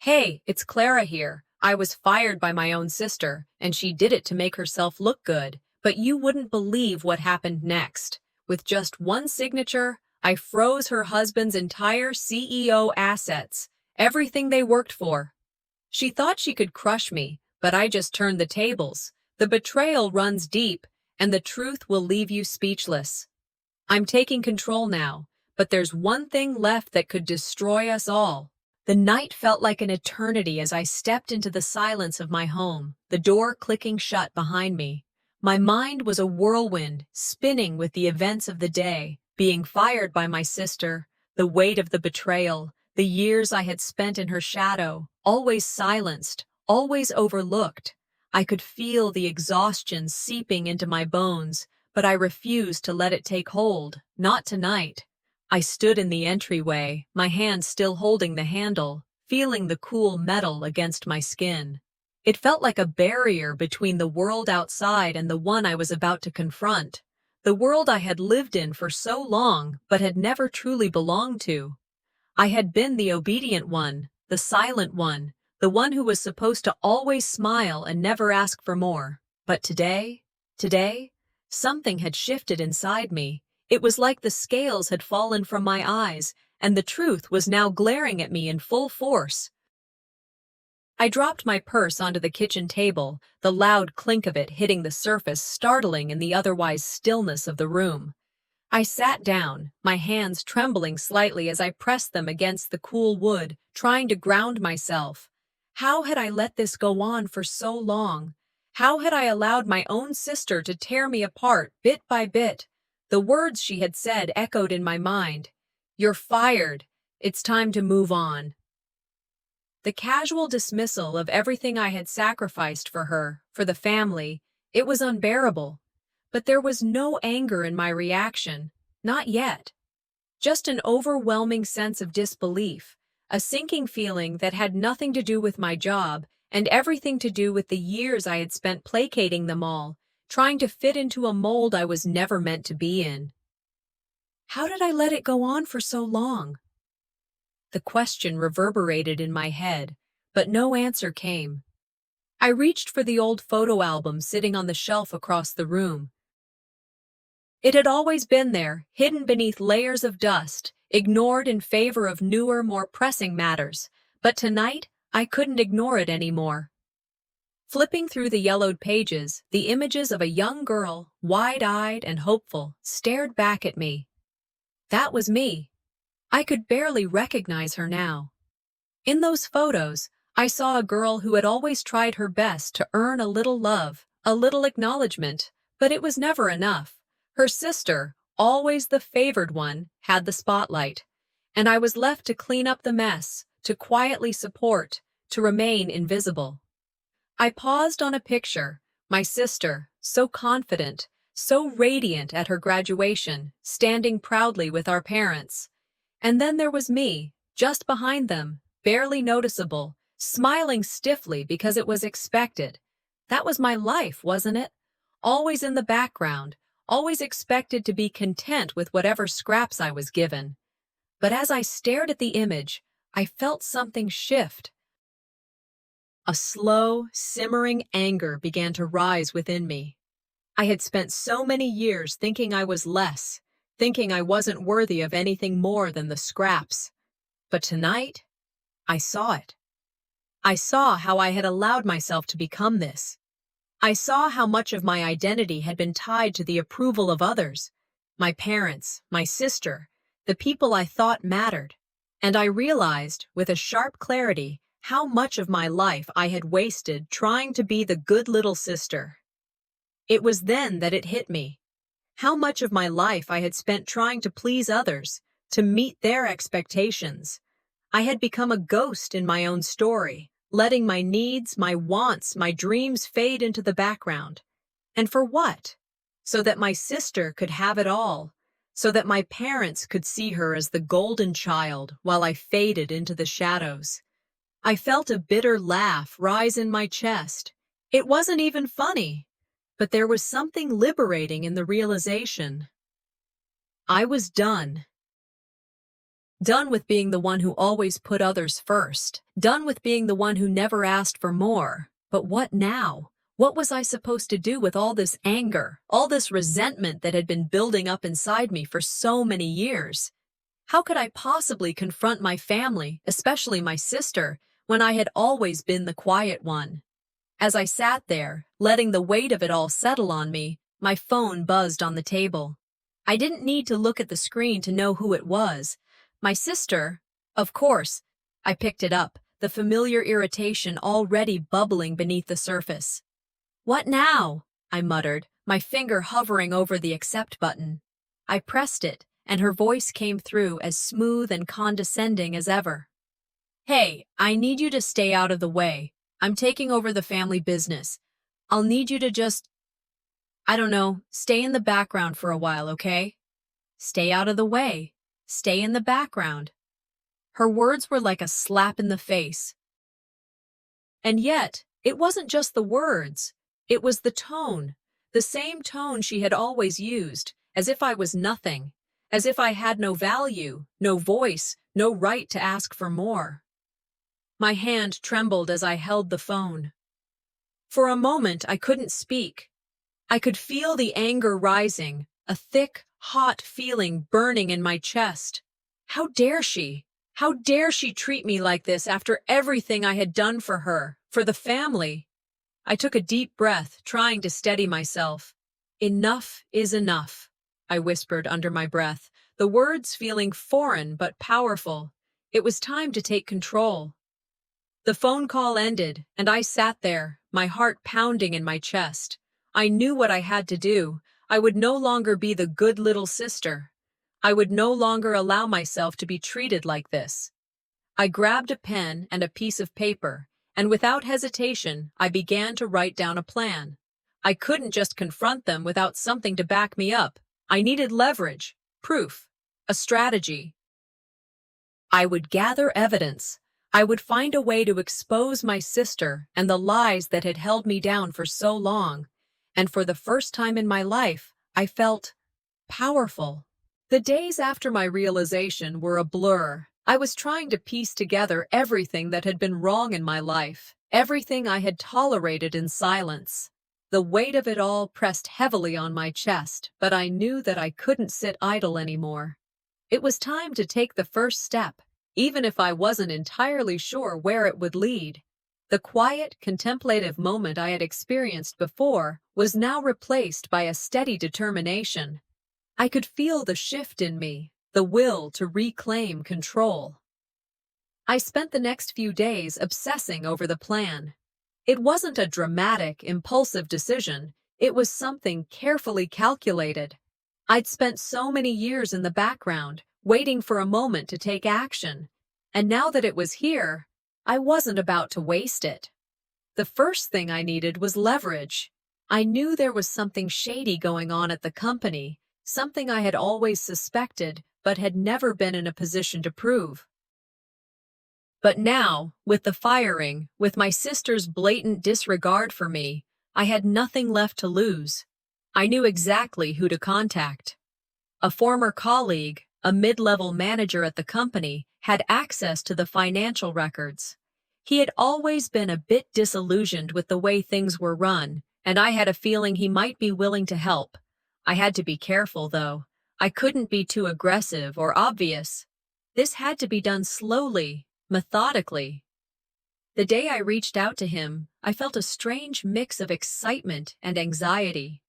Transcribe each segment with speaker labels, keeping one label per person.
Speaker 1: Hey, it's Clara here. I was fired by my own sister, and she did it to make herself look good. But you wouldn't believe what happened next. With just one signature, I froze her husband's entire CEO assets, everything they worked for. She thought she could crush me, but I just turned the tables. The betrayal runs deep, and the truth will leave you speechless. I'm taking control now, but there's one thing left that could destroy us all. The night felt like an eternity as I stepped into the silence of my home, the door clicking shut behind me. My mind was a whirlwind, spinning with the events of the day, being fired by my sister, the weight of the betrayal, the years I had spent in her shadow, always silenced, always overlooked. I could feel the exhaustion seeping into my bones, but I refused to let it take hold, not tonight. I stood in the entryway, my hand still holding the handle, feeling the cool metal against my skin. It felt like a barrier between the world outside and the one I was about to confront, the world I had lived in for so long but had never truly belonged to. I had been the obedient one, the silent one, the one who was supposed to always smile and never ask for more. But today, something had shifted inside me. It was like the scales had fallen from my eyes, and the truth was now glaring at me in full force. I dropped my purse onto the kitchen table, the loud clink of it hitting the surface startling in the otherwise stillness of the room. I sat down, my hands trembling slightly as I pressed them against the cool wood, trying to ground myself. How had I let this go on for so long? How had I allowed my own sister to tear me apart bit by bit? The words she had said echoed in my mind. "You're fired. It's time to move on." The casual dismissal of everything I had sacrificed for her, for the family, it was unbearable. But there was no anger in my reaction, not yet. Just an overwhelming sense of disbelief, a sinking feeling that had nothing to do with my job and everything to do with the years I had spent placating them all, trying to fit into a mold I was never meant to be in. How did I let it go on for so long? The question reverberated in my head, but no answer came. I reached for the old photo album sitting on the shelf across the room. It had always been there, hidden beneath layers of dust, ignored in favor of newer, more pressing matters. But tonight, I couldn't ignore it anymore. Flipping through the yellowed pages, the images of a young girl, wide-eyed and hopeful, stared back at me. That was me. I could barely recognize her now. In those photos, I saw a girl who had always tried her best to earn a little love, a little acknowledgement, but it was never enough. Her sister, always the favored one, had the spotlight, and I was left to clean up the mess, to quietly support, to remain invisible. I paused on a picture, my sister, so confident, so radiant at her graduation, standing proudly with our parents. And then there was me, just behind them, barely noticeable, smiling stiffly because it was expected. That was my life, wasn't it? Always in the background, always expected to be content with whatever scraps I was given. But as I stared at the image, I felt something shift. A slow, simmering anger began to rise within me. I had spent so many years thinking I was less, thinking I wasn't worthy of anything more than the scraps. But tonight, I saw it. I saw how I had allowed myself to become this. I saw how much of my identity had been tied to the approval of others, my parents, my sister, the people I thought mattered. And I realized, with a sharp clarity, how much of my life I had wasted trying to be the good little sister. It was then that it hit me. How much of my life I had spent trying to please others, to meet their expectations. I had become a ghost in my own story, letting my needs, my wants, my dreams fade into the background. And for what? So that my sister could have it all. So that my parents could see her as the golden child while I faded into the shadows. I felt a bitter laugh rise in my chest. It wasn't even funny, but there was something liberating in the realization. I was done. Done with being the one who always put others first. Done with being the one who never asked for more. But what now? What was I supposed to do with all this anger, all this resentment that had been building up inside me for so many years? How could I possibly confront my family, especially my sister, when I had always been the quiet one? As I sat there, letting the weight of it all settle on me, my phone buzzed on the table. I didn't need to look at the screen to know who it was. My sister, of course. I picked it up, the familiar irritation already bubbling beneath the surface. "What now?" I muttered, my finger hovering over the accept button. I pressed it, and her voice came through as smooth and condescending as ever. "Hey, I need you to stay out of the way. I'm taking over the family business. I'll need you to just, I don't know, stay in the background for a while, okay? Stay out of the way. Stay in the background." Her words were like a slap in the face. And yet, it wasn't just the words. It was the tone. The same tone she had always used, as if I was nothing, as if I had no value, no voice, no right to ask for more. My hand trembled as I held the phone. For a moment, I couldn't speak. I could feel the anger rising, a thick, hot feeling burning in my chest. How dare she? How dare she treat me like this after everything I had done for her, for the family? I took a deep breath, trying to steady myself. "Enough is enough," I whispered under my breath, the words feeling foreign but powerful. It was time to take control. The phone call ended, and I sat there, my heart pounding in my chest. I knew what I had to do. I would no longer be the good little sister. I would no longer allow myself to be treated like this. I grabbed a pen and a piece of paper, and without hesitation, I began to write down a plan. I couldn't just confront them without something to back me up. I needed leverage, proof, a strategy. I would gather evidence. I would find a way to expose my sister and the lies that had held me down for so long. And for the first time in my life, I felt powerful. The days after my realization were a blur. I was trying to piece together everything that had been wrong in my life, everything I had tolerated in silence. The weight of it all pressed heavily on my chest, but I knew that I couldn't sit idle anymore. It was time to take the first step, even if I wasn't entirely sure where it would lead. The quiet, contemplative moment I had experienced before was now replaced by a steady determination. I could feel the shift in me, the will to reclaim control. I spent the next few days obsessing over the plan. It wasn't a dramatic, impulsive decision. It was something carefully calculated. I'd spent so many years in the background, waiting for a moment to take action. And now that it was here, I wasn't about to waste it. The first thing I needed was leverage. I knew there was something shady going on at the company, something I had always suspected but had never been in a position to prove. But now, with the firing, with my sister's blatant disregard for me, I had nothing left to lose. I knew exactly who to contact. A former colleague, a mid-level manager at the company, had access to the financial records. He had always been a bit disillusioned with the way things were run, and I had a feeling he might be willing to help. I had to be careful, though. I couldn't be too aggressive or obvious. This had to be done slowly, methodically. The day I reached out to him, I felt a strange mix of excitement and anxiety.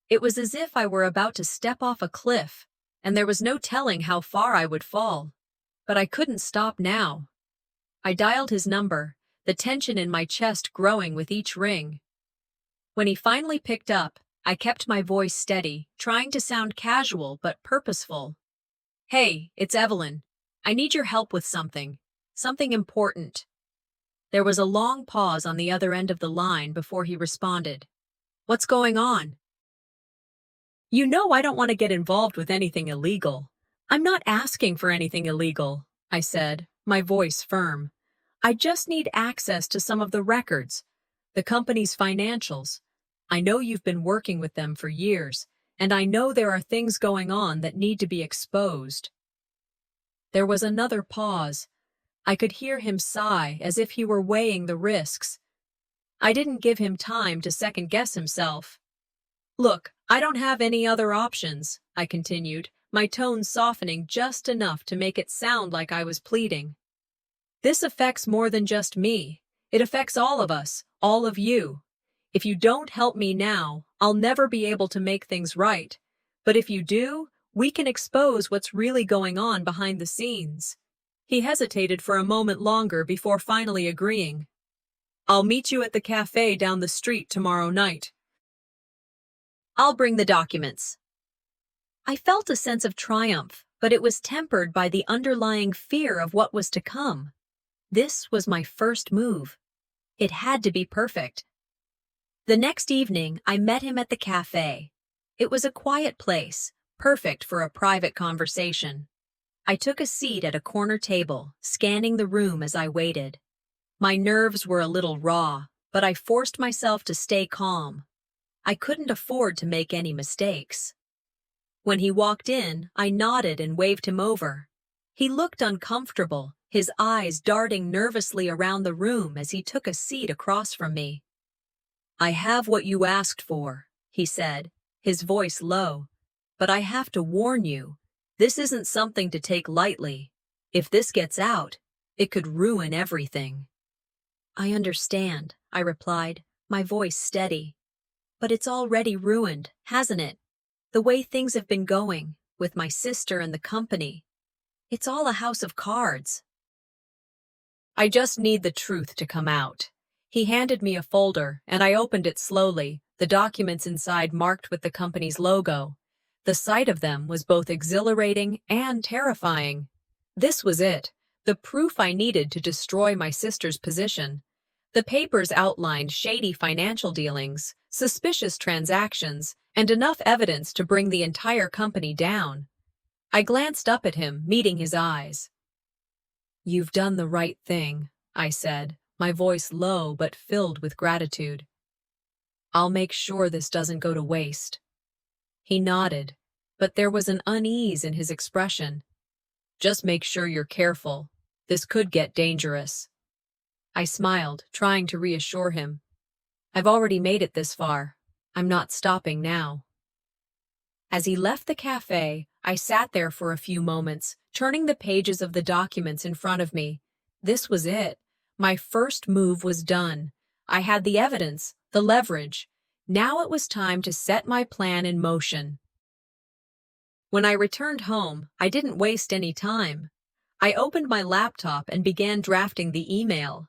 Speaker 1: It was as if I were about to step off a cliff, and there was no telling how far I would fall. But I couldn't stop now. I dialed his number, the tension in my chest growing with each ring. When he finally picked up, I kept my voice steady, trying to sound casual but purposeful. "Hey, it's Evelyn. I need your help with something important." There was a long pause on the other end of the line before he responded. "What's going on?" "You know I don't want to get involved with anything illegal." "I'm not asking for anything illegal," I said, my voice firm. "I just need access to some of the records, the company's financials. I know you've been working with them for years, and I know there are things going on that need to be exposed." There was another pause. I could hear him sigh as if he were weighing the risks. I didn't give him time to second-guess himself. Look, I don't have any other options, I continued, my tone softening just enough to make it sound like I was pleading. This affects more than just me. It affects all of us, all of you. If you don't help me now, I'll never be able to make things right. But if you do, we can expose what's really going on behind the scenes. He hesitated for a moment longer before finally agreeing. I'll meet you at the cafe down the street tomorrow night. I'll bring the documents. I felt a sense of triumph, but it was tempered by the underlying fear of what was to come. This was my first move. It had to be perfect. The next evening, I met him at the cafe. It was a quiet place, perfect for a private conversation. I took a seat at a corner table, scanning the room as I waited. My nerves were a little raw, but I forced myself to stay calm. I couldn't afford to make any mistakes. When he walked in, I nodded and waved him over. He looked uncomfortable, his eyes darting nervously around the room as he took a seat across from me. I have what you asked for, he said, his voice low. But I have to warn you, this isn't something to take lightly. If this gets out, it could ruin everything. I understand, I replied, my voice steady. But it's already ruined, hasn't it? The way things have been going, with my sister and the company. It's all a house of cards. I just need the truth to come out. He handed me a folder, and I opened it slowly, the documents inside marked with the company's logo. The sight of them was both exhilarating and terrifying. This was it, the proof I needed to destroy my sister's position. The papers outlined shady financial dealings, suspicious transactions, and enough evidence to bring the entire company down. I glanced up at him, meeting his eyes. You've done the right thing, I said, my voice low but filled with gratitude. I'll make sure this doesn't go to waste. He nodded, but there was an unease in his expression. Just make sure you're careful. This could get dangerous. I smiled, trying to reassure him. I've already made it this far. I'm not stopping now. As he left the cafe, I sat there for a few moments, turning the pages of the documents in front of me. This was it. My first move was done. I had the evidence, the leverage. Now it was time to set my plan in motion. When I returned home, I didn't waste any time. I opened my laptop and began drafting the email.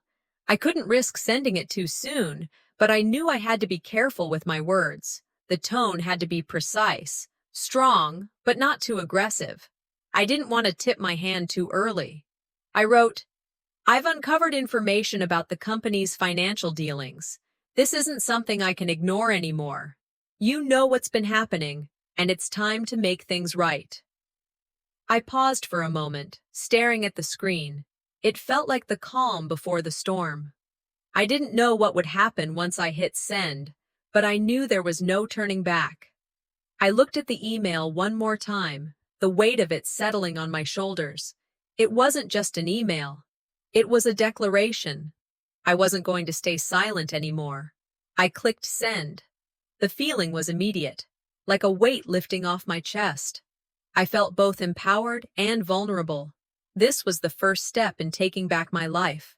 Speaker 1: I couldn't risk sending it too soon, but I knew I had to be careful with my words. The tone had to be precise, strong, but not too aggressive. I didn't want to tip my hand too early. I wrote, I've uncovered information about the company's financial dealings. This isn't something I can ignore anymore. You know what's been happening, and it's time to make things right. I paused for a moment, staring at the screen. It felt like the calm before the storm. I didn't know what would happen once I hit send, but I knew there was no turning back. I looked at the email one more time, the weight of it settling on my shoulders. It wasn't just an email. It was a declaration. I wasn't going to stay silent anymore. I clicked send. The feeling was immediate, like a weight lifting off my chest. I felt both empowered and vulnerable. This was the first step in taking back my life.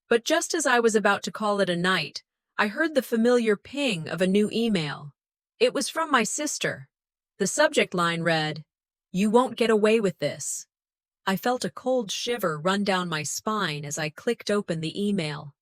Speaker 1: But just as I was about to call it a night, I heard the familiar ping of a new email. It was from my sister. The subject line read, "You won't get away with this." I felt a cold shiver run down my spine as I clicked open the email.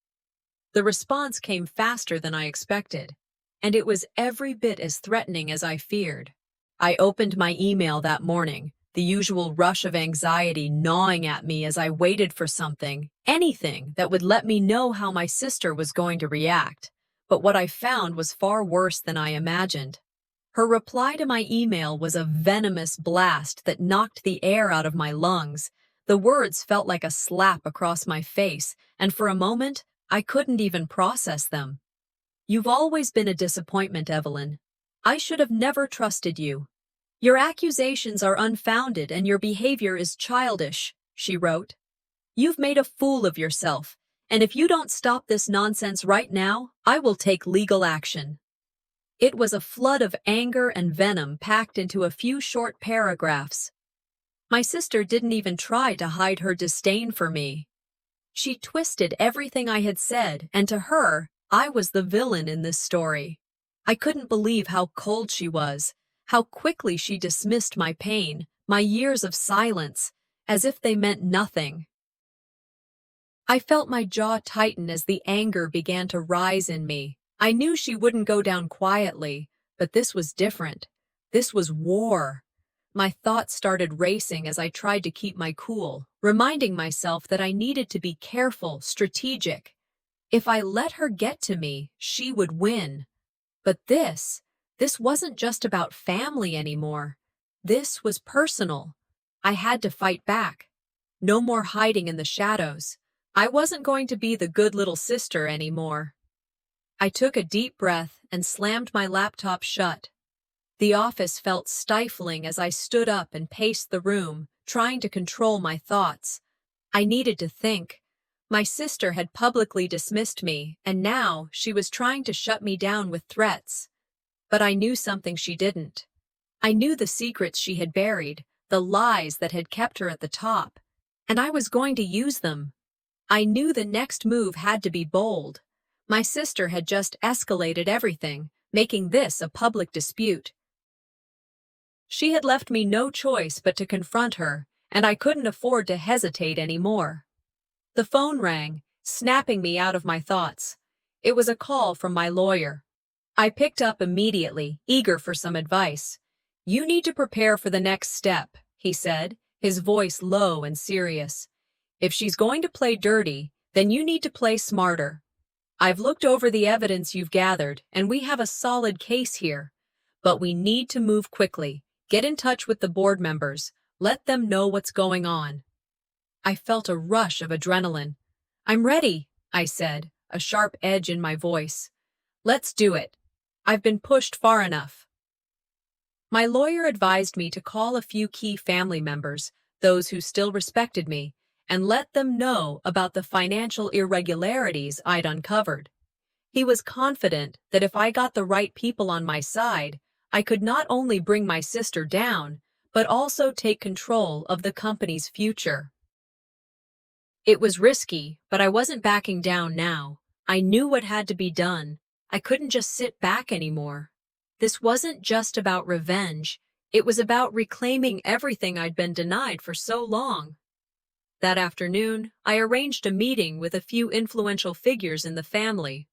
Speaker 1: The response came faster than I expected, and it was every bit as threatening as I feared. I opened my email that morning, the usual rush of anxiety gnawing at me as I waited for something, anything that would let me know how my sister was going to react. But what I found was far worse than I imagined. Her reply to my email was a venomous blast that knocked the air out of my lungs. The words felt like a slap across my face, and for a moment, I couldn't even process them. "You've always been a disappointment, Evelyn. I should have never trusted you. Your accusations are unfounded and your behavior is childish, she wrote. You've made a fool of yourself, and if you don't stop this nonsense right now, I will take legal action. It was a flood of anger and venom packed into a few short paragraphs. My sister didn't even try to hide her disdain for me. She twisted everything I had said, and to her, I was the villain in this story. I couldn't believe how cold she was, how quickly she dismissed my pain, my years of silence, as if they meant nothing. I felt my jaw tighten as the anger began to rise in me. I knew she wouldn't go down quietly, but this was different. This was war. My thoughts started racing as I tried to keep my cool, reminding myself that I needed to be careful, strategic. If I let her get to me, she would win. But this wasn't just about family anymore. This was personal. I had to fight back. No more hiding in the shadows. I wasn't going to be the good little sister anymore. I took a deep breath and slammed my laptop shut. The office felt stifling as I stood up and paced the room, trying to control my thoughts. I needed to think. My sister had publicly dismissed me, and now she was trying to shut me down with threats. But I knew something she didn't. I knew the secrets she had buried, the lies that had kept her at the top, and I was going to use them. I knew the next move had to be bold. My sister had just escalated everything, making this a public dispute. She had left me no choice but to confront her, and I couldn't afford to hesitate anymore. The phone rang, snapping me out of my thoughts. It was a call from my lawyer. I picked up immediately, eager for some advice. You need to prepare for the next step, he said, his voice low and serious. If she's going to play dirty, then you need to play smarter. I've looked over the evidence you've gathered, and we have a solid case here. But we need to move quickly. Get in touch with the board members. Let them know what's going on. I felt a rush of adrenaline. I'm ready, I said, a sharp edge in my voice. Let's do it. I've been pushed far enough. My lawyer advised me to call a few key family members, those who still respected me, and let them know about the financial irregularities I'd uncovered. He was confident that if I got the right people on my side, I could not only bring my sister down, but also take control of the company's future. It was risky, but I wasn't backing down now. I knew what had to be done. I couldn't just sit back anymore. This wasn't just about revenge. It was about reclaiming everything I'd been denied for so long. That afternoon, I arranged a meeting with a few influential figures in the family.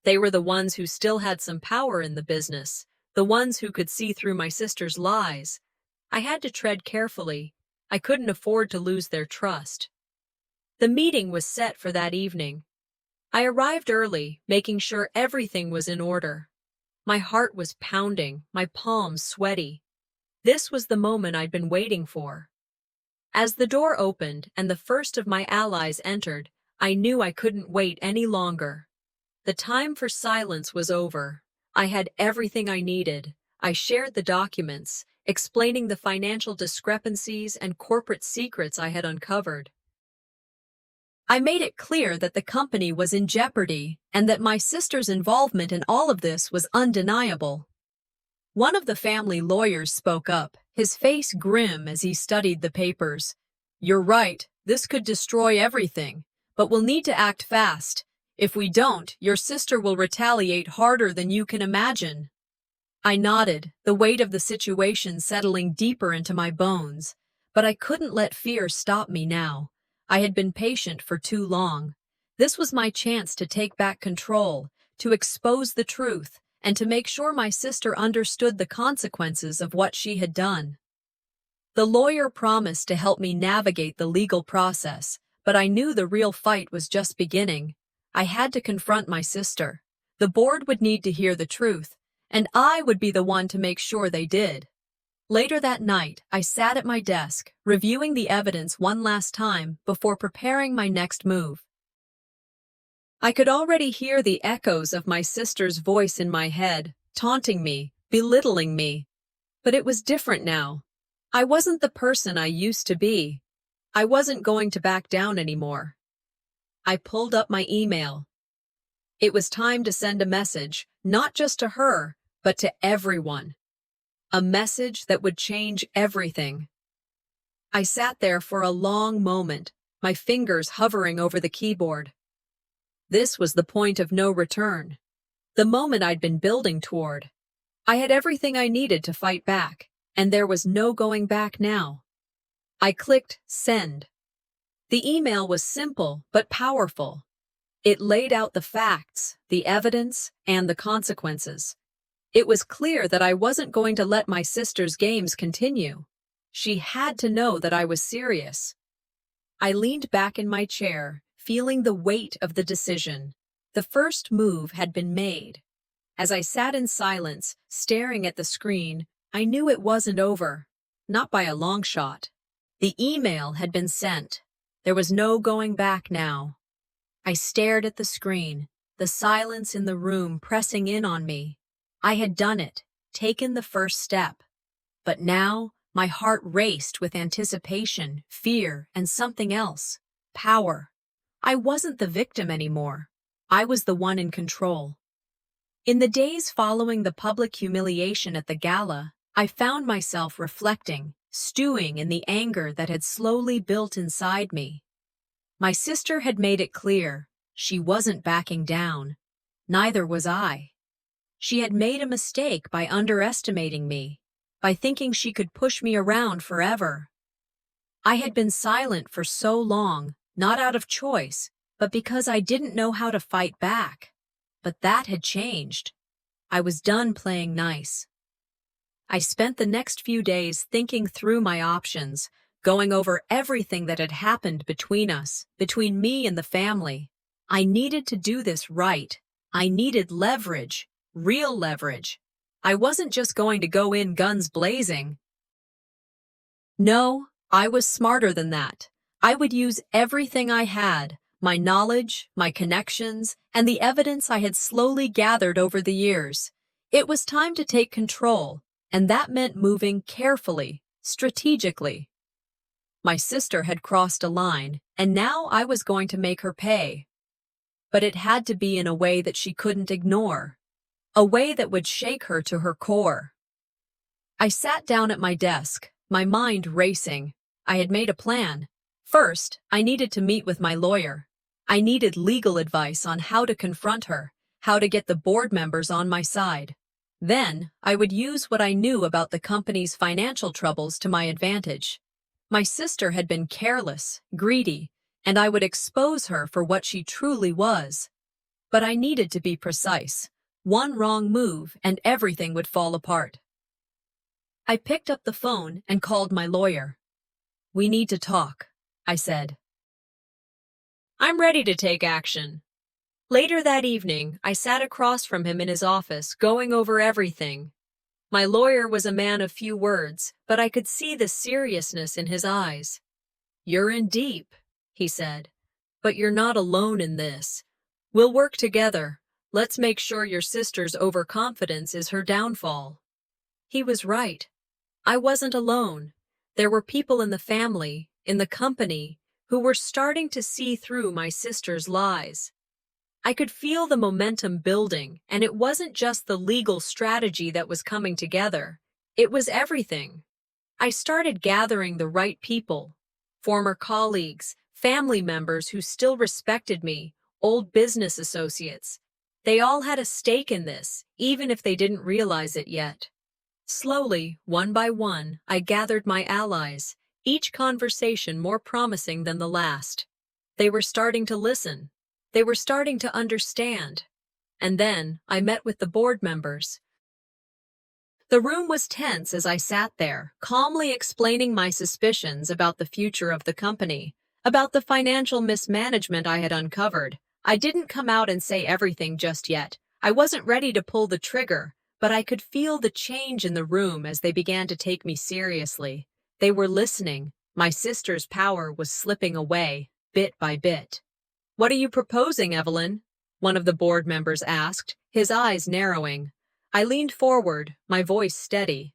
Speaker 1: They were the ones who still had some power in the business, the ones who could see through my sister's lies. I had to tread carefully. I couldn't afford to lose their trust. The meeting was set for that evening. I arrived early, making sure everything was in order. My heart was pounding, my palms sweaty. This was the moment I'd been waiting for. As the door opened and the first of my allies entered, I knew I couldn't wait any longer. The time for silence was over. I had everything I needed. I shared the documents, explaining the financial discrepancies and corporate secrets I had uncovered. I made it clear that the company was in jeopardy and that my sister's involvement in all of this was undeniable. One of the family lawyers spoke up, his face grim as he studied the papers. You're right, this could destroy everything, but we'll need to act fast. If we don't, your sister will retaliate harder than you can imagine. I nodded, the weight of the situation settling deeper into my bones, but I couldn't let fear stop me now. I had been patient for too long. This was my chance to take back control, to expose the truth, and to make sure my sister understood the consequences of what she had done. The lawyer promised to help me navigate the legal process, but I knew the real fight was just beginning. I had to confront my sister. The board would need to hear the truth, and I would be the one to make sure they did. Later that night, I sat at my desk, reviewing the evidence one last time before preparing my next move. I could already hear the echoes of my sister's voice in my head, taunting me, belittling me. But it was different now. I wasn't the person I used to be. I wasn't going to back down anymore. I pulled up my email. It was time to send a message, not just to her, but to everyone. A message that would change everything. I sat there for a long moment, my fingers hovering over the keyboard. This was the point of no return. The moment I'd been building toward. I had everything I needed to fight back, and there was no going back now. I clicked send. The email was simple but powerful. It laid out the facts, the evidence, and the consequences. It was clear that I wasn't going to let my sister's games continue. She had to know that I was serious. I leaned back in my chair, feeling the weight of the decision. The first move had been made. As I sat in silence, staring at the screen, I knew it wasn't over. Not by a long shot. The email had been sent. There was no going back now. I stared at the screen, the silence in the room pressing in on me. I had done it, taken the first step. But now, my heart raced with anticipation, fear, and something else. Power. I wasn't the victim anymore. I was the one in control. In the days following the public humiliation at the gala, I found myself reflecting, stewing in the anger that had slowly built inside me. My sister had made it clear, she wasn't backing down. Neither was I. She had made a mistake by underestimating me, by thinking she could push me around forever. I had been silent for so long, not out of choice, but because I didn't know how to fight back. But that had changed. I was done playing nice. I spent the next few days thinking through my options, going over everything that had happened between us, between me and the family. I needed to do this right. I needed leverage, real leverage. I wasn't just going to go in guns blazing. No, I was smarter than that. I would use everything I had, my knowledge, my connections, and the evidence I had slowly gathered over the years. It was time to take control, and that meant moving carefully, strategically. My sister had crossed a line, and now I was going to make her pay. But it had to be in a way that she couldn't ignore, a way that would shake her to her core. I sat down at my desk, my mind racing. I had made a plan. First, I needed to meet with my lawyer. I needed legal advice on how to confront her, how to get the board members on my side. Then, I would use what I knew about the company's financial troubles to my advantage. My sister had been careless, greedy, and I would expose her for what she truly was. But I needed to be precise. One wrong move and everything would fall apart. I picked up the phone and called my lawyer. "We need to talk," I said. "I'm ready to take action." Later that evening, I sat across from him in his office, going over everything. My lawyer was a man of few words, but I could see the seriousness in his eyes. "You're in deep," he said, "but you're not alone in this. We'll work together. Let's make sure your sister's overconfidence is her downfall." He was right. I wasn't alone. There were people in the family, in the company, who were starting to see through my sister's lies. I could feel the momentum building, and it wasn't just the legal strategy that was coming together. It was everything. I started gathering the right people, former colleagues, family members who still respected me, old business associates. They all had a stake in this, even if they didn't realize it yet. Slowly, one by one, I gathered my allies, each conversation more promising than the last. They were starting to listen. They were starting to understand. And then I met with the board members. The room was tense as I sat there, calmly explaining my suspicions about the future of the company, about the financial mismanagement I had uncovered. I didn't come out and say everything just yet. I wasn't ready to pull the trigger, but I could feel the change in the room as they began to take me seriously. They were listening. My sister's power was slipping away, bit by bit. "What are you proposing, Evelyn?" one of the board members asked, his eyes narrowing. I leaned forward, my voice steady.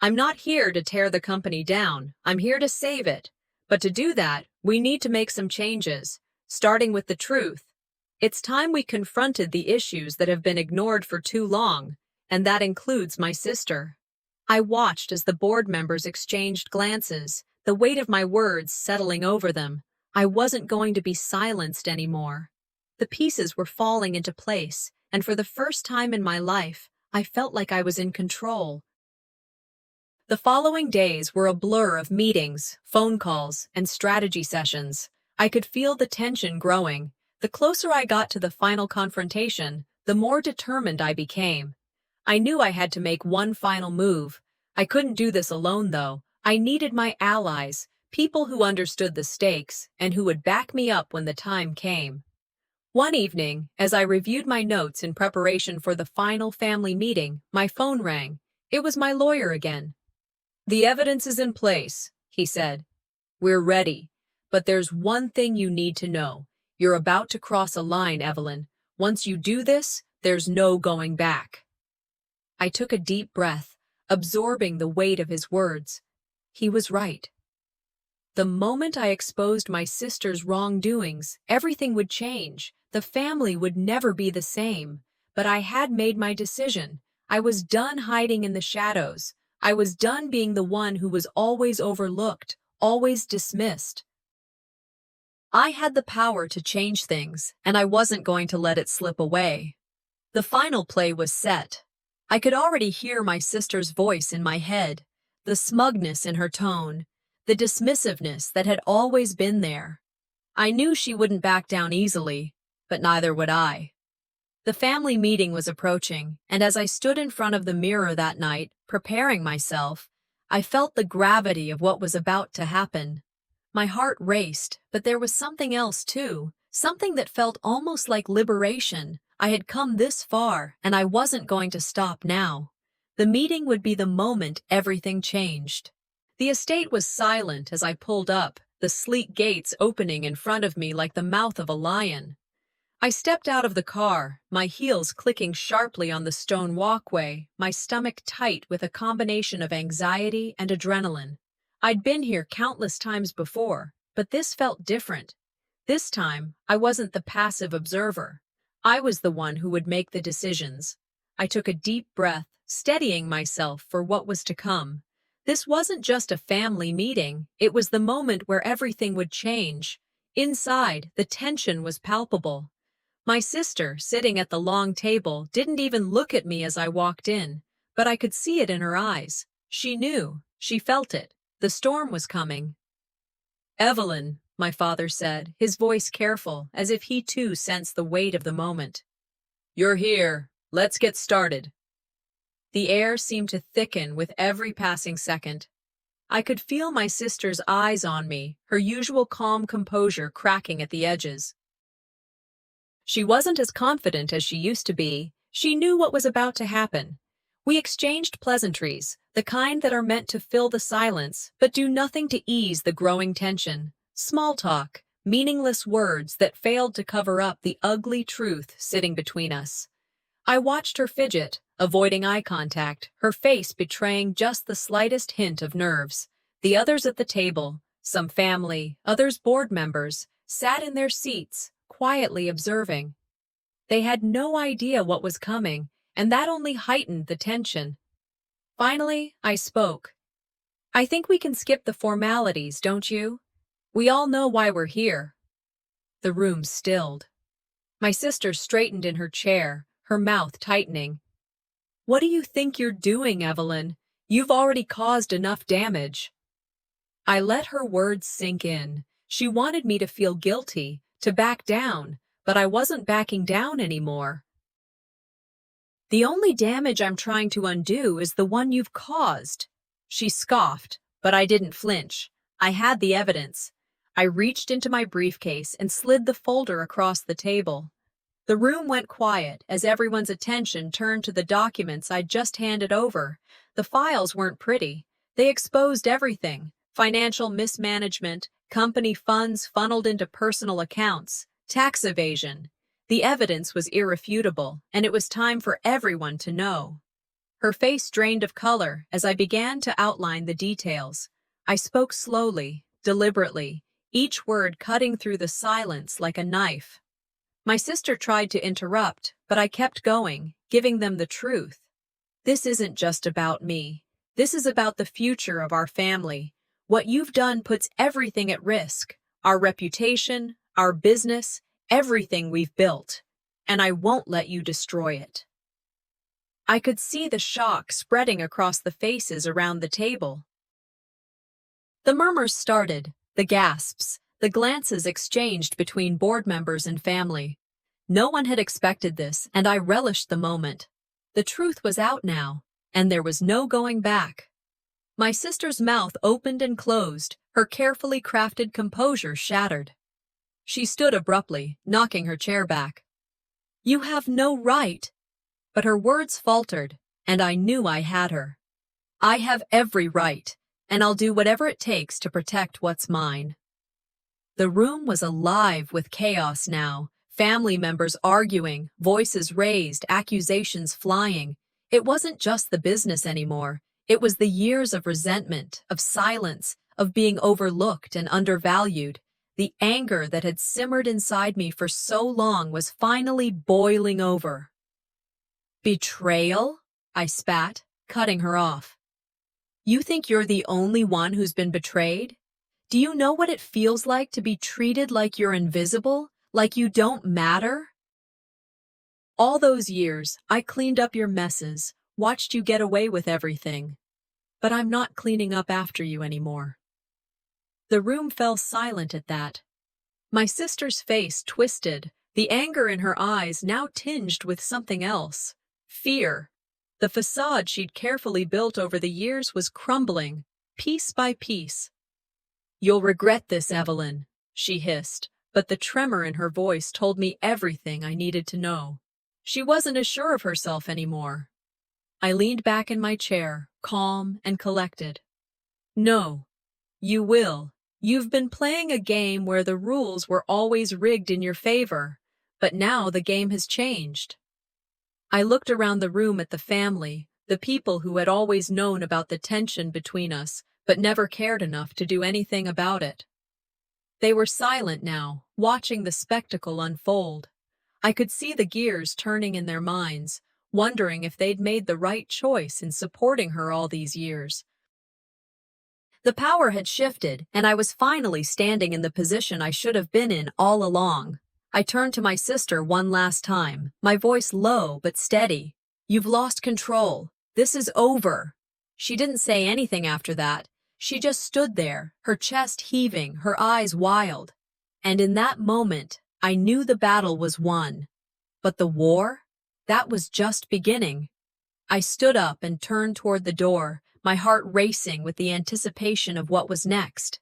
Speaker 1: I'm not here to tear the company down. I'm here to save it. But to do that, we need to make some changes, starting with the truth. It's time we confronted the issues that have been ignored for too long, and that includes my sister. I watched as the board members exchanged glances, the weight of my words settling over them. I wasn't going to be silenced anymore. The pieces were falling into place, and for the first time in my life, I felt like I was in control. The following days were a blur of meetings, phone calls, and strategy sessions. I could feel the tension growing. The closer I got to the final confrontation, the more determined I became. I knew I had to make one final move. I couldn't do this alone, though. I needed my allies, people who understood the stakes and who would back me up when the time came. One evening, as I reviewed my notes in preparation for the final family meeting, my phone rang. It was my lawyer again. "The evidence is in place," he said. "We're ready. But there's one thing you need to know. You're about to cross a line, Evelyn. Once you do this, there's no going back." I took a deep breath, absorbing the weight of his words. He was right. The moment I exposed my sister's wrongdoings, everything would change. The family would never be the same. But I had made my decision. I was done hiding in the shadows. I was done being the one who was always overlooked, always dismissed. I had the power to change things, and I wasn't going to let it slip away. The final play was set. I could already hear my sister's voice in my head, the smugness in her tone, the dismissiveness that had always been there. I knew she wouldn't back down easily, but neither would I. The family meeting was approaching, and as I stood in front of the mirror that night, preparing myself, I felt the gravity of what was about to happen. My heart raced, but there was something else too, something that felt almost like liberation. I had come this far, and I wasn't going to stop now. The meeting would be the moment everything changed. The estate was silent as I pulled up, the sleek gates opening in front of me like the mouth of a lion. I stepped out of the car, my heels clicking sharply on the stone walkway, my stomach tight with a combination of anxiety and adrenaline. I'd been here countless times before, but this felt different. This time, I wasn't the passive observer. I was the one who would make the decisions. I took a deep breath, steadying myself for what was to come. This wasn't just a family meeting, it was the moment where everything would change. Inside, the tension was palpable. My sister, sitting at the long table, didn't even look at me as I walked in, but I could see it in her eyes. She knew, she felt it. The storm was coming. "Evelyn," my father said, his voice careful, as if he too sensed the weight of the moment. "You're here. Let's get started." The air seemed to thicken with every passing second. I could feel my sister's eyes on me, her usual calm composure cracking at the edges. She wasn't as confident as she used to be. She knew what was about to happen. We exchanged pleasantries, the kind that are meant to fill the silence, but do nothing to ease the growing tension. Small talk, meaningless words that failed to cover up the ugly truth sitting between us. I watched her fidget, avoiding eye contact, her face betraying just the slightest hint of nerves. The others at the table, some family, others board members, sat in their seats, quietly observing. They had no idea what was coming, and that only heightened the tension. Finally, I spoke. "I think we can skip the formalities, don't you? We all know why we're here." The room stilled. My sister straightened in her chair, her mouth tightening. "What do you think you're doing, Evelyn? You've already caused enough damage." I let her words sink in. She wanted me to feel guilty, to back down, but I wasn't backing down anymore. "The only damage I'm trying to undo is the one you've caused." She scoffed, but I didn't flinch. I had the evidence. I reached into my briefcase and slid the folder across the table. The room went quiet as everyone's attention turned to the documents I'd just handed over. The files weren't pretty. They exposed everything: financial mismanagement, company funds funneled into personal accounts, tax evasion. The evidence was irrefutable, and it was time for everyone to know. Her face drained of color as I began to outline the details. I spoke slowly, deliberately, each word cutting through the silence like a knife. My sister tried to interrupt, but I kept going, giving them the truth. This isn't just about me. This is about the future of our family. What you've done puts everything at risk. Our reputation, our business, everything we've built. And I won't let you destroy it. I could see the shock spreading across the faces around the table. The murmurs started, the gasps, the glances exchanged between board members and family. No one had expected this, and I relished the moment. The truth was out now, and there was no going back. My sister's mouth opened and closed, her carefully crafted composure shattered. She stood abruptly, knocking her chair back. "You have no right." But her words faltered, and I knew I had her. "I have every right, and I'll do whatever it takes to protect what's mine." The room was alive with chaos now, family members arguing, voices raised, accusations flying. It wasn't just the business anymore. It was the years of resentment, of silence, of being overlooked and undervalued. The anger that had simmered inside me for so long was finally boiling over. "Betrayal?" I spat, cutting her off. "You think you're the only one who's been betrayed? Do you know what it feels like to be treated like you're invisible, like you don't matter? All those years, I cleaned up your messes, watched you get away with everything. But I'm not cleaning up after you anymore." The room fell silent at that. My sister's face twisted, the anger in her eyes now tinged with something else. Fear. The facade she'd carefully built over the years was crumbling, piece by piece. "You'll regret this, Evelyn," she hissed, but the tremor in her voice told me everything I needed to know. She wasn't as sure of herself anymore. I leaned back in my chair, calm and collected. "No, you will. You've been playing a game where the rules were always rigged in your favor, but now the game has changed." I looked around the room at the family, the people who had always known about the tension between us, but never cared enough to do anything about it. They were silent now, watching the spectacle unfold. I could see the gears turning in their minds, wondering if they'd made the right choice in supporting her all these years. The power had shifted, and I was finally standing in the position I should have been in all along. I turned to my sister one last time, my voice low but steady. "You've lost control. This is over." She didn't say anything after that. She just stood there, her chest heaving, her eyes wild. And in that moment, I knew the battle was won. But the war? That was just beginning. I stood up and turned toward the door, my heart racing with the anticipation of what was next.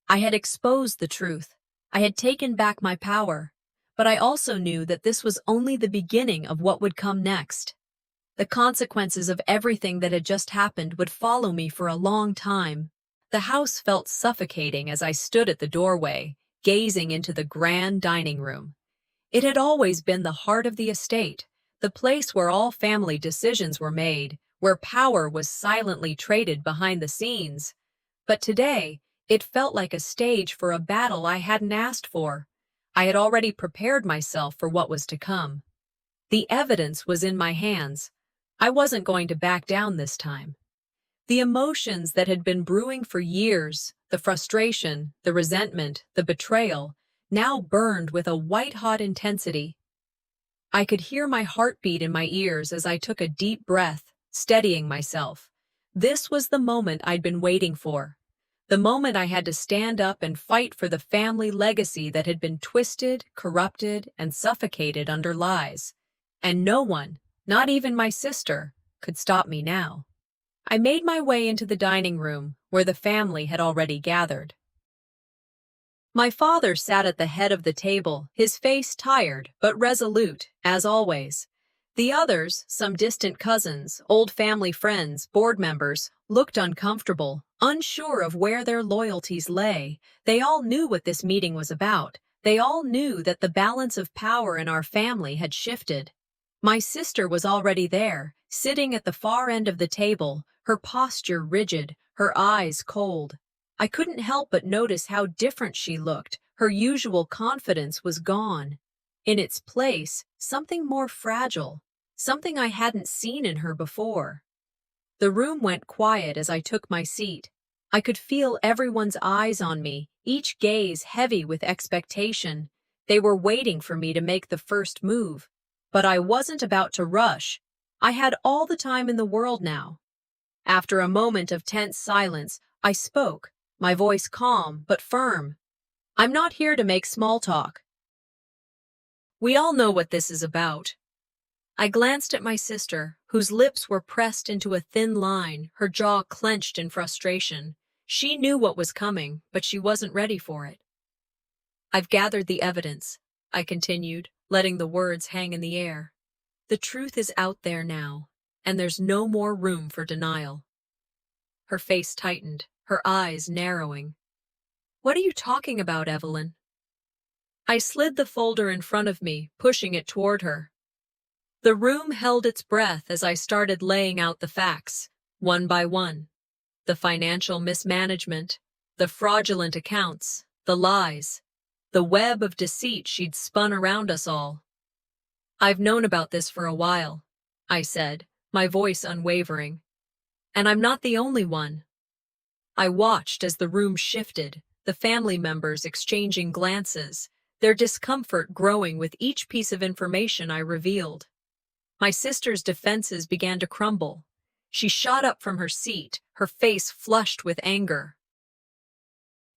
Speaker 1: I had exposed the truth. I had taken back my power. But I also knew that this was only the beginning of what would come next. The consequences of everything that had just happened would follow me for a long time. The house felt suffocating as I stood at the doorway, gazing into the grand dining room. It had always been the heart of the estate, the place where all family decisions were made, where power was silently traded behind the scenes. But today, it felt like a stage for a battle I hadn't asked for. I had already prepared myself for what was to come. The evidence was in my hands. I wasn't going to back down this time. The emotions that had been brewing for years, the frustration, the resentment, the betrayal, now burned with a white-hot intensity. I could hear my heartbeat in my ears as I took a deep breath, steadying myself. This was the moment I'd been waiting for. The moment I had to stand up and fight for the family legacy that had been twisted, corrupted, and suffocated under lies. And no one, not even my sister, could stop me now. I made my way into the dining room, where the family had already gathered. My father sat at the head of the table, his face tired but resolute, as always. The others, some distant cousins, old family friends, board members, looked uncomfortable, unsure of where their loyalties lay. They all knew what this meeting was about. They all knew that the balance of power in our family had shifted. My sister was already there, sitting at the far end of the table, her posture rigid, her eyes cold. I couldn't help but notice how different she looked. Her usual confidence was gone. In its place, something more fragile, something I hadn't seen in her before. The room went quiet as I took my seat. I could feel everyone's eyes on me, each gaze heavy with expectation. They were waiting for me to make the first move. But I wasn't about to rush. I had all the time in the world now. After a moment of tense silence, I spoke, my voice calm but firm. I'm not here to make small talk. We all know what this is about. I glanced at my sister, whose lips were pressed into a thin line, her jaw clenched in frustration. She knew what was coming, but she wasn't ready for it. I've gathered the evidence, I continued, letting the words hang in the air. The truth is out there now, and there's no more room for denial. Her face tightened, her eyes narrowing. What are you talking about, Evelyn? I slid the folder in front of me, pushing it toward her. The room held its breath as I started laying out the facts, one by one. The financial mismanagement, the fraudulent accounts, the lies, the web of deceit she'd spun around us all. I've known about this for a while, I said, my voice unwavering. And I'm not the only one. I watched as the room shifted, the family members exchanging glances, their discomfort growing with each piece of information I revealed. My sister's defenses began to crumble. She shot up from her seat, her face flushed with anger.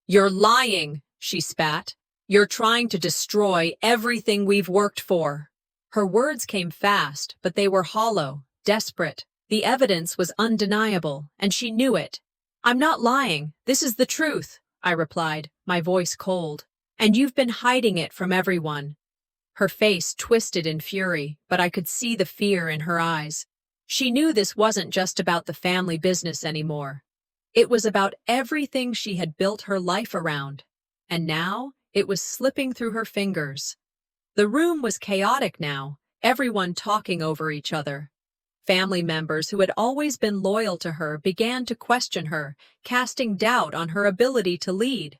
Speaker 1: You're lying, she spat. You're trying to destroy everything we've worked for. Her words came fast, but they were hollow, desperate. The evidence was undeniable, and she knew it. I'm not lying. This is the truth, I replied, my voice cold. And you've been hiding it from everyone. Her face twisted in fury, but I could see the fear in her eyes. She knew this wasn't just about the family business anymore. It was about everything she had built her life around. And now, it was slipping through her fingers. The room was chaotic now, everyone talking over each other. Family members who had always been loyal to her began to question her, casting doubt on her ability to lead.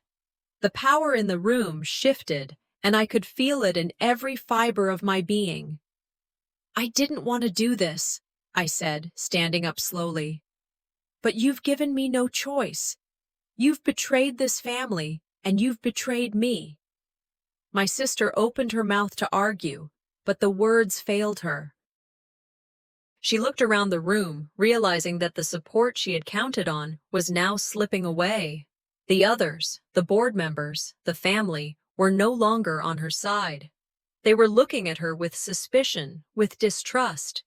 Speaker 1: The power in the room shifted, and I could feel it in every fiber of my being. I didn't want to do this, I said, standing up slowly. But you've given me no choice. You've betrayed this family, and you've betrayed me. My sister opened her mouth to argue, but the words failed her. She looked around the room, realizing that the support she had counted on was now slipping away. The others, the board members, the family, were no longer on her side. They were looking at her with suspicion, with distrust.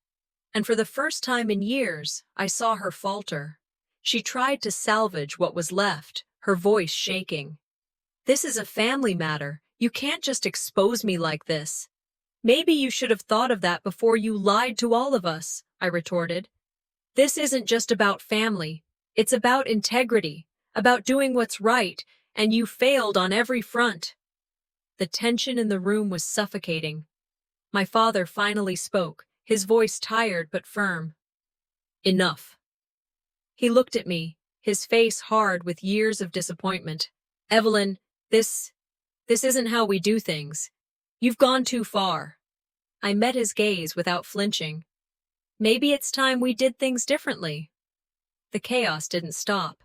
Speaker 1: And for the first time in years, I saw her falter. She tried to salvage what was left, her voice shaking. This is a family matter. You can't just expose me like this. Maybe you should have thought of that before you lied to all of us, I retorted. This isn't just about family. It's about integrity, about doing what's right, and you failed on every front. The tension in the room was suffocating. My father finally spoke, his voice tired but firm. Enough. He looked at me, his face hard with years of disappointment. Evelyn, this isn't how we do things. You've gone too far. I met his gaze without flinching. Maybe it's time we did things differently. The chaos didn't stop.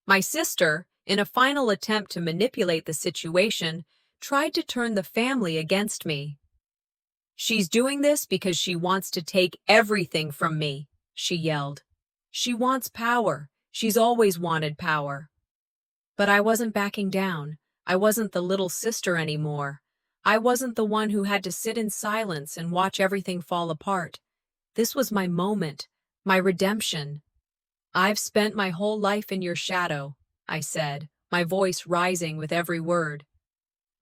Speaker 1: My sister, in a final attempt to manipulate the situation, tried to turn the family against me. She's doing this because she wants to take everything from me, she yelled. She wants power. She's always wanted power. But I wasn't backing down. I wasn't the little sister anymore. I wasn't the one who had to sit in silence and watch everything fall apart. This was my moment, my redemption. I've spent my whole life in your shadow, I said, my voice rising with every word.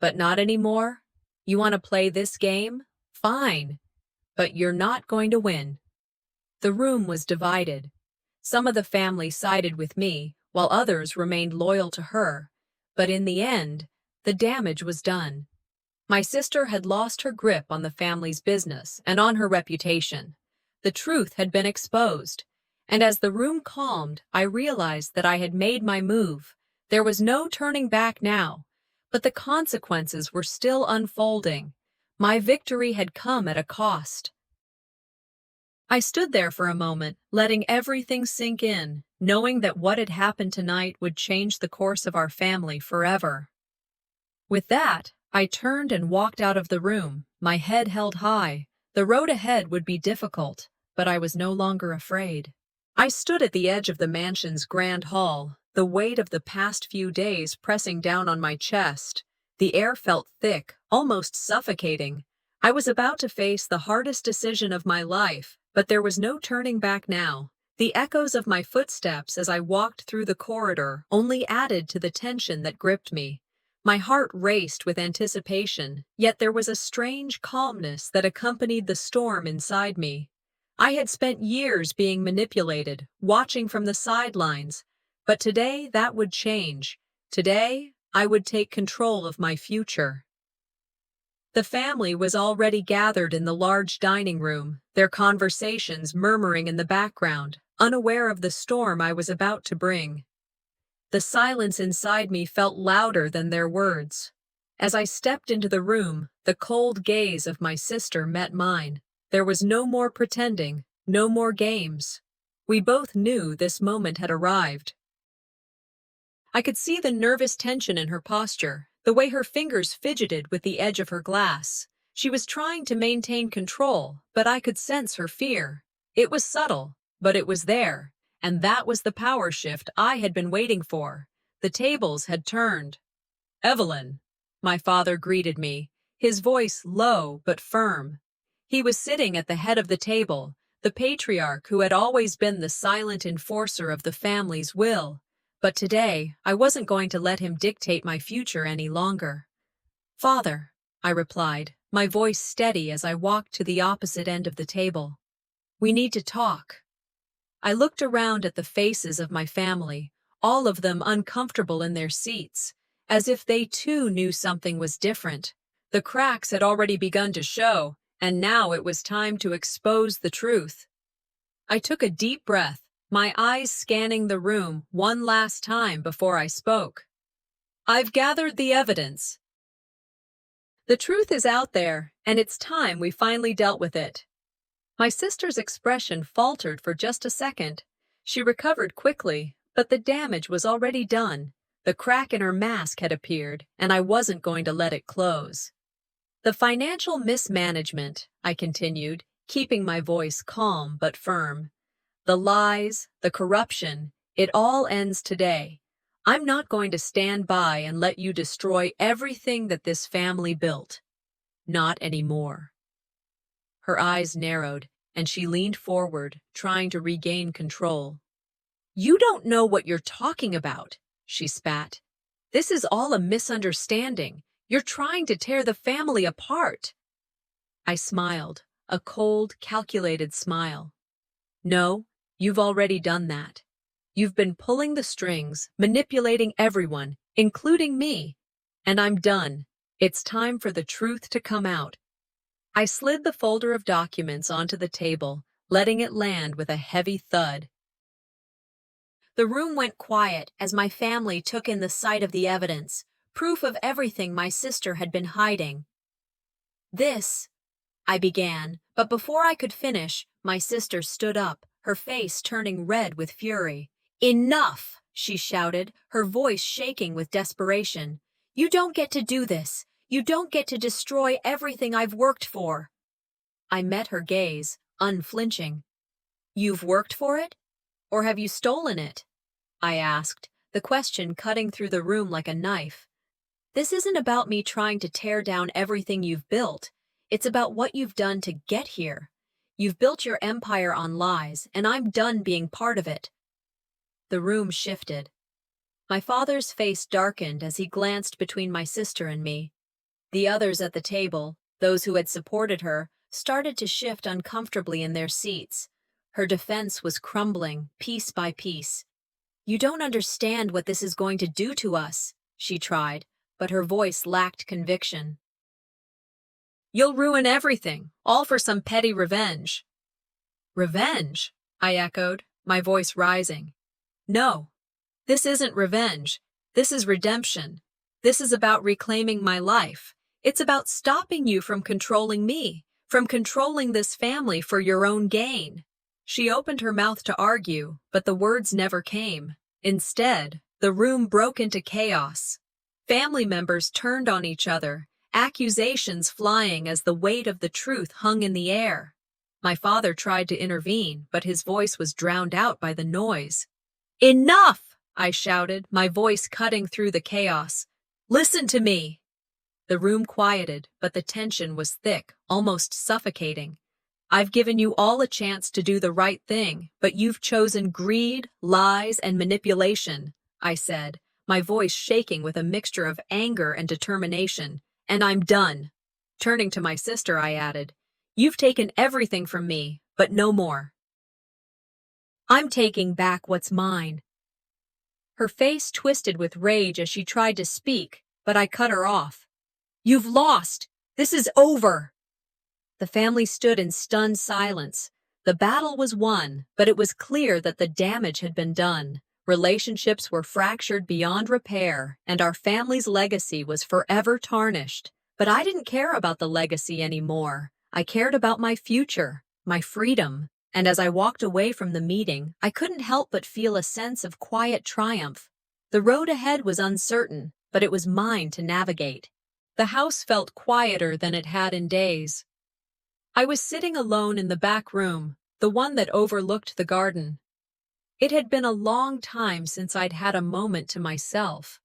Speaker 1: But not anymore? You want to play this game? Fine. But you're not going to win. The room was divided. Some of the family sided with me, while others remained loyal to her. But in the end, the damage was done. My sister had lost her grip on the family's business and on her reputation. The truth had been exposed. And as the room calmed, I realized that I had made my move. There was no turning back now. But the consequences were still unfolding. My victory had come at a cost. I stood there for a moment, letting everything sink in, knowing that what had happened tonight would change the course of our family forever. With that, I turned and walked out of the room, my head held high. The road ahead would be difficult, but I was no longer afraid. I stood at the edge of the mansion's grand hall, the weight of the past few days pressing down on my chest. The air felt thick, almost suffocating. I was about to face the hardest decision of my life, but there was no turning back now. The echoes of my footsteps as I walked through the corridor only added to the tension that gripped me. My heart raced with anticipation, yet there was a strange calmness that accompanied the storm inside me. I had spent years being manipulated, watching from the sidelines, but today that would change. Today, I would take control of my future. The family was already gathered in the large dining room, their conversations murmuring in the background, unaware of the storm I was about to bring. The silence inside me felt louder than their words. As I stepped into the room, the cold gaze of my sister met mine. There was no more pretending, no more games. We both knew this moment had arrived. I could see the nervous tension in her posture, the way her fingers fidgeted with the edge of her glass. She was trying to maintain control, but I could sense her fear. It was subtle, but it was there, and that was the power shift I had been waiting for. The tables had turned. "Evelyn," my father greeted me, his voice low but firm. He was sitting at the head of the table, the patriarch who had always been the silent enforcer of the family's will. But today, I wasn't going to let him dictate my future any longer. "Father," I replied, my voice steady as I walked to the opposite end of the table. "We need to talk." I looked around at the faces of my family, all of them uncomfortable in their seats, as if they too knew something was different. The cracks had already begun to show, and now it was time to expose the truth. I took a deep breath, my eyes scanning the room one last time before I spoke. "I've gathered the evidence. The truth is out there, and it's time we finally dealt with it." My sister's expression faltered for just a second. She recovered quickly, but the damage was already done. The crack in her mask had appeared, and I wasn't going to let it close. "The financial mismanagement," I continued, keeping my voice calm but firm. "The lies, the corruption, it all ends today. I'm not going to stand by and let you destroy everything that this family built. Not anymore." Her eyes narrowed, and she leaned forward, trying to regain control. "You don't know what you're talking about," she spat. "This is all a misunderstanding. You're trying to tear the family apart." I smiled, a cold, calculated smile. "No, you've already done that. You've been pulling the strings, manipulating everyone, including me. And I'm done. It's time for the truth to come out." I slid the folder of documents onto the table, letting it land with a heavy thud. The room went quiet as my family took in the sight of the evidence, proof of everything my sister had been hiding. "This," I began, but before I could finish, my sister stood up, her face turning red with fury. "Enough!" she shouted, her voice shaking with desperation. "You don't get to do this. You don't get to destroy everything I've worked for." I met her gaze, unflinching. "You've worked for it? Or have you stolen it?" I asked, the question cutting through the room like a knife. "This isn't about me trying to tear down everything you've built. It's about what you've done to get here. You've built your empire on lies, and I'm done being part of it." The room shifted. My father's face darkened as he glanced between my sister and me. The others at the table, those who had supported her, started to shift uncomfortably in their seats. Her defense was crumbling, piece by piece. "You don't understand what this is going to do to us," she tried, but her voice lacked conviction. "You'll ruin everything, all for some petty revenge." Revenge? I echoed, my voice rising. No, this isn't revenge. This is redemption. This is about reclaiming my life. It's about stopping you from controlling me, from controlling this family for your own gain. She opened her mouth to argue, but the words never came. Instead, the room broke into chaos. Family members turned on each other, accusations flying as the weight of the truth hung in the air. My father tried to intervene, but his voice was drowned out by the noise. Enough! I shouted, my voice cutting through the chaos. Listen to me! The room quieted, but the tension was thick, almost suffocating. I've given you all a chance to do the right thing, but you've chosen greed, lies, and manipulation, I said, my voice shaking with a mixture of anger and determination. And I'm done. Turning to my sister, I added, You've taken everything from me, but no more. I'm taking back what's mine. Her face twisted with rage as she tried to speak, but I cut her off. You've lost. This is over. The family stood in stunned silence. The battle was won, but it was clear that the damage had been done. Relationships were fractured beyond repair, and our family's legacy was forever tarnished. But I didn't care about the legacy anymore. I cared about my future, my freedom. And as I walked away from the meeting, I couldn't help but feel a sense of quiet triumph. The road ahead was uncertain, but it was mine to navigate. The house felt quieter than it had in days. I was sitting alone in the back room, the one that overlooked the garden. It had been a long time since I'd had a moment to myself.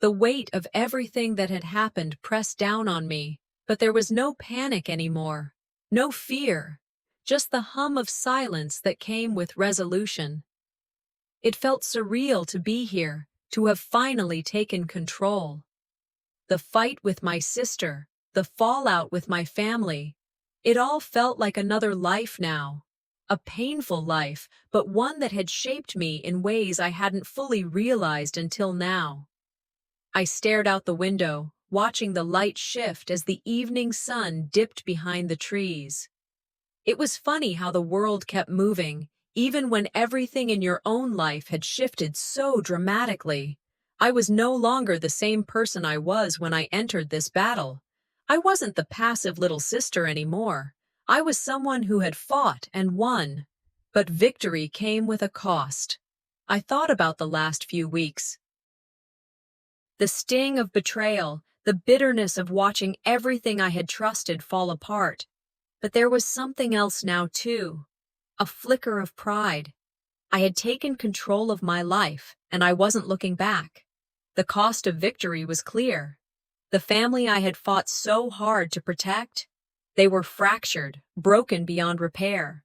Speaker 1: The weight of everything that had happened pressed down on me, but there was no panic anymore, no fear, just the hum of silence that came with resolution. It felt surreal to be here, to have finally taken control. The fight with my sister, the fallout with my family, it all felt like another life now. A painful life, but one that had shaped me in ways I hadn't fully realized until now. I stared out the window, watching the light shift as the evening sun dipped behind the trees. It was funny how the world kept moving, even when everything in your own life had shifted so dramatically. I was no longer the same person I was when I entered this battle. I wasn't the passive little sister anymore. I was someone who had fought and won. But victory came with a cost. I thought about the last few weeks. The sting of betrayal, the bitterness of watching everything I had trusted fall apart. But there was something else now too. A flicker of pride. I had taken control of my life, and I wasn't looking back. The cost of victory was clear. The family I had fought so hard to protect, they were fractured, broken beyond repair.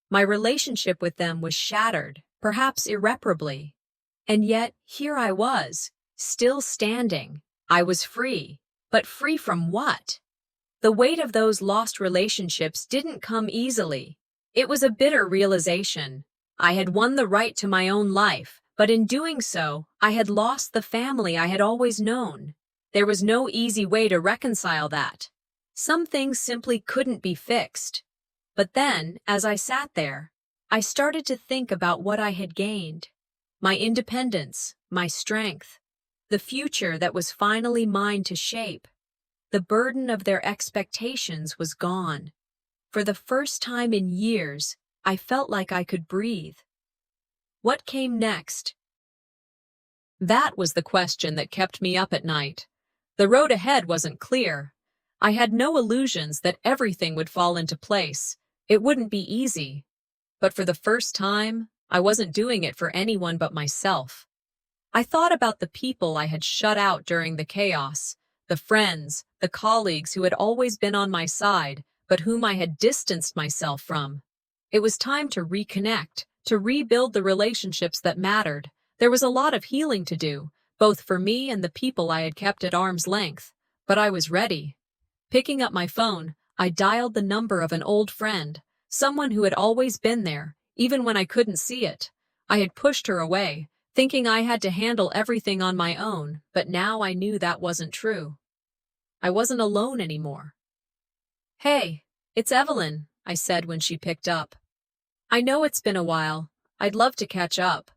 Speaker 1: My relationship with them was shattered, perhaps irreparably. And yet, here I was, still standing. I was free. But free from what? The weight of those lost relationships didn't come easily. It was a bitter realization. I had won the right to my own life, but in doing so, I had lost the family I had always known. There was no easy way to reconcile that. Some things simply couldn't be fixed. But then, as I sat there, I started to think about what I had gained. My independence, my strength, the future that was finally mine to shape. The burden of their expectations was gone. For the first time in years, I felt like I could breathe. What came next? That was the question that kept me up at night. The road ahead wasn't clear. I had no illusions that everything would fall into place. It wouldn't be easy. But for the first time, I wasn't doing it for anyone but myself. I thought about the people I had shut out during the chaos, the friends, the colleagues who had always been on my side, but whom I had distanced myself from. It was time to reconnect, to rebuild the relationships that mattered. There was a lot of healing to do, both for me and the people I had kept at arm's length. But I was ready. Picking up my phone, I dialed the number of an old friend, someone who had always been there, even when I couldn't see it. I had pushed her away, thinking I had to handle everything on my own, but now I knew that wasn't true. I wasn't alone anymore. "Hey, it's Evelyn," I said when she picked up. I know it's been a while. I'd love to catch up.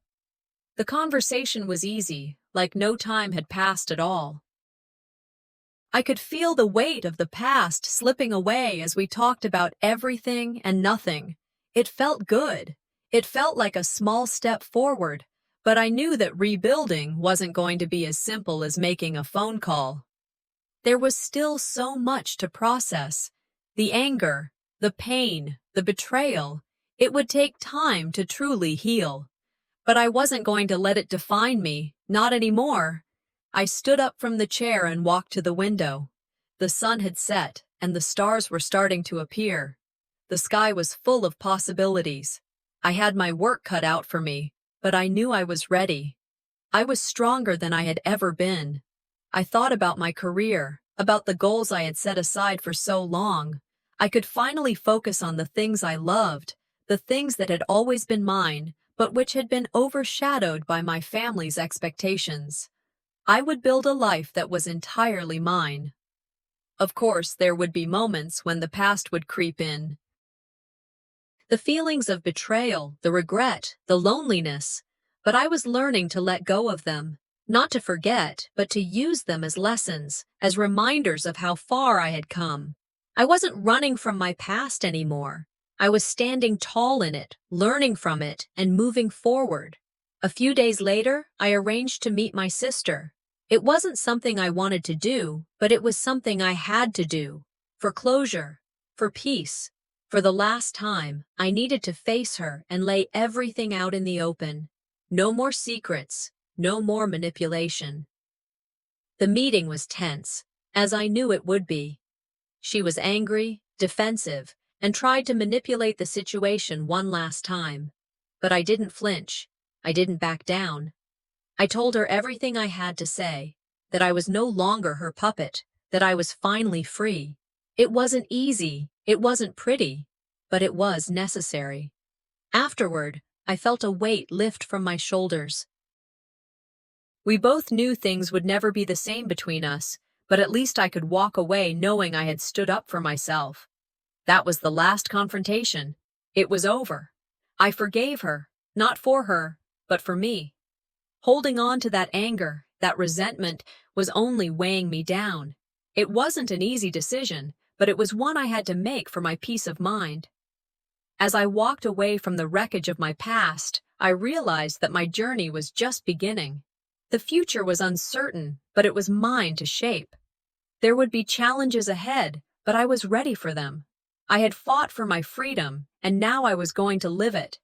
Speaker 1: The conversation was easy, like no time had passed at all. I could feel the weight of the past slipping away as we talked about everything and nothing. It felt good. It felt like a small step forward, but I knew that rebuilding wasn't going to be as simple as making a phone call. There was still so much to process. The anger, the pain, the betrayal. It would take time to truly heal. But I wasn't going to let it define me, not anymore. I stood up from the chair and walked to the window. The sun had set, and the stars were starting to appear. The sky was full of possibilities. I had my work cut out for me, but I knew I was ready. I was stronger than I had ever been. I thought about my career, about the goals I had set aside for so long. I could finally focus on the things I loved, the things that had always been mine, but which had been overshadowed by my family's expectations. I would build a life that was entirely mine. Of course, there would be moments when the past would creep in. The feelings of betrayal, the regret, the loneliness, but I was learning to let go of them, not to forget, but to use them as lessons, as reminders of how far I had come. I wasn't running from my past anymore. I was standing tall in it, learning from it, and moving forward. A few days later, I arranged to meet my sister. It wasn't something I wanted to do, but it was something I had to do. For closure, for peace. For the last time, I needed to face her and lay everything out in the open. No more secrets, no more manipulation. The meeting was tense, as I knew it would be. She was angry, defensive, and tried to manipulate the situation one last time. But I didn't flinch. I didn't back down. I told her everything I had to say, that I was no longer her puppet, that I was finally free. It wasn't easy, it wasn't pretty, but it was necessary. Afterward, I felt a weight lift from my shoulders. We both knew things would never be the same between us, but at least I could walk away knowing I had stood up for myself. That was the last confrontation. It was over. I forgave her, not for her, but for me. Holding on to that anger, that resentment, was only weighing me down. It wasn't an easy decision, but it was one I had to make for my peace of mind. As I walked away from the wreckage of my past, I realized that my journey was just beginning. The future was uncertain, but it was mine to shape. There would be challenges ahead, but I was ready for them. I had fought for my freedom, and now I was going to live it.